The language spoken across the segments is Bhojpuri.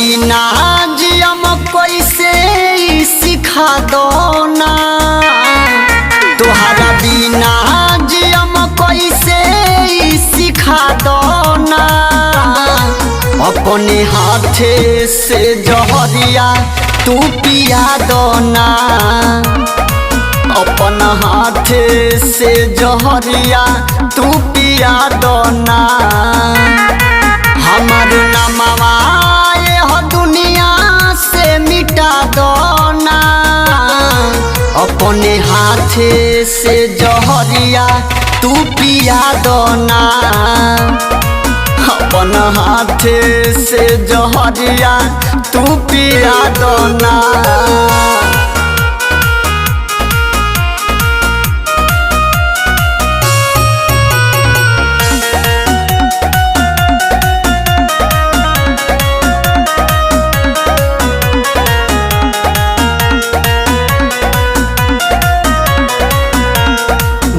बिना जियम कैसे सिखा दो ना, तोहरा बिना जियम कैसे सिखा दो ना। अपने हाथे से जहरिया तू पिया दो ना, अपन हाथे से जहरिया तू पिया दो ना। हमार नामवा हो दुनिया से मिटा दो ना, अपने हाथे से जहरिया तू पिया दो ना। अपन हाथे से जहरिया तू पिया दो ना।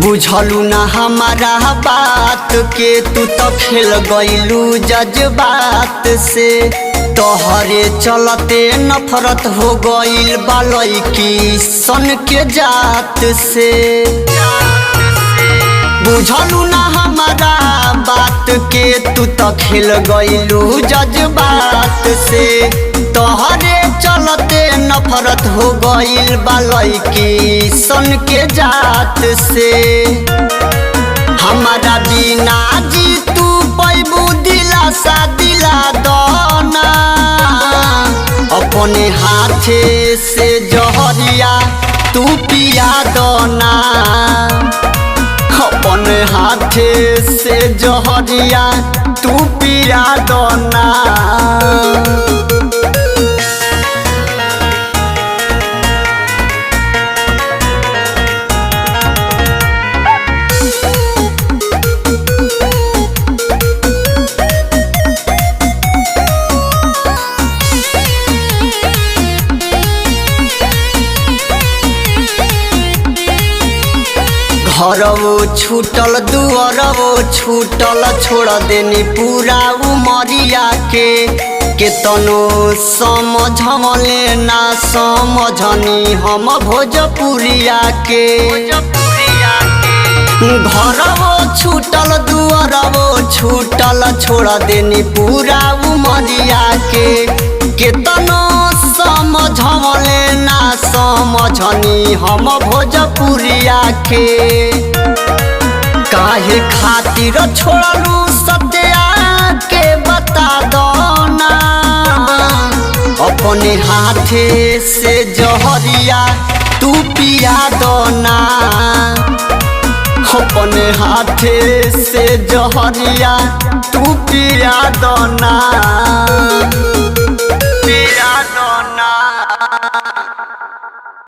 बुझलू ना हमारा बात के, तू तो खेल गईलू जज्बात से। तोहरे चलते नफरत हो गईल बालई की सन के जात से। बुझलू ना हमारा बात के, तू तो खेल गईलू जज्बात से। तोहरे चलते नफरत हो गईल बालई की सन के जात से। हमारा बिना जी तू पैबू दिलासा दिला दो ना, अपने हाथे से जहरिया तू पिया दो ना। अपने हाथे से जहरिया तू पिया दो ना। घरवो छूटल दुआरवो छूटल, छोड़ देनी पूरा उमरिया के। केतनो समझले ना समझनी हम भोजपुरिया के। घरवो छूटल दुआरवो छूटल, छोड़ देनी पूरा उमरिया के। केतनो समझले ना समझनी हम भोजपुरिया के। काहे खातिर छोड़लू सत्या के बता दो ना, अपने हाथे से जहरिया तू पिया दो ना। अपने हाथे से जहरिया तू पिया दो ना।